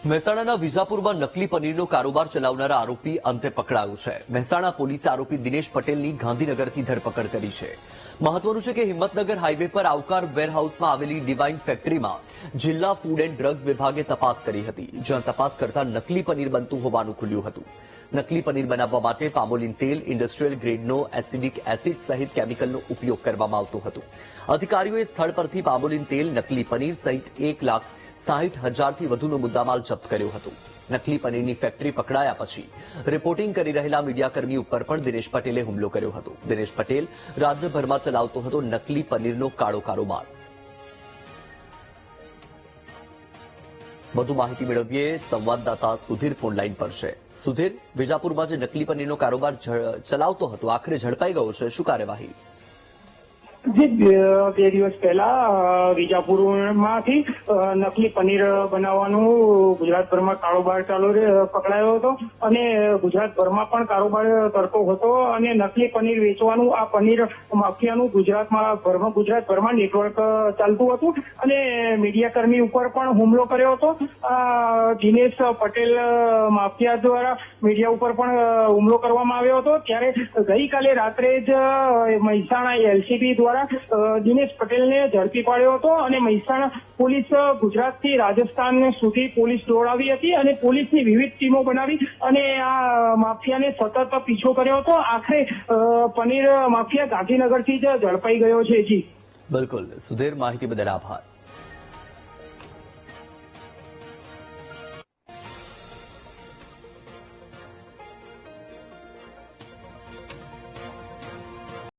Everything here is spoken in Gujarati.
મહેસાણાના વિજાપુરમાં નકલી પનીરનો કારોબાર ચલાવનારા આરોપી અંતે પકડાયો છે. મહેસાણા પોલીસે આરોપી દિનેશ પટેલની ગાંધીનગરથી ધરપકડ કરી છે. મહત્વનું છે કે હિંમતનગર હાઈવે પર આવકાર વેરહાઉસમાં આવેલી ડિવાઇન ફેક્ટરીમાં જિલ્લા ફૂડ એન્ડ ડ્રગ્સ વિભાગે તપાસ કરી હતી, જ્યાં તપાસ કરતા નકલી પનીર બનતું હોવાનું ખુલ્યું હતું. નકલી પનીર બનાવવા માટે પામોલિન તેલ, ઇન્ડસ્ટ્રીયલ ગ્રેડનો એસિડિક એસિડ સહિત કેમિકલનો ઉપયોગ કરવામાં આવતો હતો. અધિકારીઓએ સ્થળ પરથી પામોલિન તેલ, નકલી પનીર સહિત 1,60,000થી વધુનો મુદ્દામાલ જપ્ત કર્યો હતો. નકલી પનીરની ફેક્ટરી પકડાયા પછી રિપોર્ટિંગ કરી રહેલા મીડિયાકર્મી ઉપર પણ દિનેશ પટેલે હુમલો કર્યો હતો. દિનેશ પટેલ રાજ્યભરમાં ચલાવતો હતો નકલી પનીરનો કાળો કારોબાર. વધુ માહિતી મેળવીએ સંવાદદાતા સુધીર ફોનલાઈન પર છે. સુધીર, વિજાપુરમાં જે નકલી પનીરનો કારોબાર ચલાવતો હતો આખરે ઝડપાઈ ગયો છે, શું કાર્યવાહી? જે 2 દિવસ પહેલા વિજાપુરમાંથી નકલી પનીર બનાવવાનું ગુજરાતભરમાં કારોબાર પકડાયો હતો અને ગુજરાતભરમાં પણ કારોબાર કરતો હતો અને નકલી પનીર વેચવાનું આ પનીર માફિયાનું ગુજરાતભરમાં નેટવર્ક ચાલતું હતું અને મીડિયાકર્મી ઉપર પણ હુમલો કર્યો હતો. દિનેશ પટેલ માફિયા દ્વારા મીડિયા ઉપર પણ હુમલો કરવામાં આવ્યો હતો. ત્યારે ગઈકાલે રાત્રે જ મહેસાણા એલસીબી દ્વારા દિનેશ પટેલને ઝડપી પાડ્યો હતો અને મહેસાણા પોલીસ ગુજરાતથી રાજસ્થાન સુધી પોલીસ દોડાવી હતી અને પોલીસની વિવિધ ટીમો બનાવી અને આ માફિયાને સતત પીછો કર્યો હતો. આખરે પનીર માફિયા ગાંધીનગરથી જ ઝડપાઈ ગયો છે. જી બિલકુલ સુધીર, માહિતી બદલ આભાર.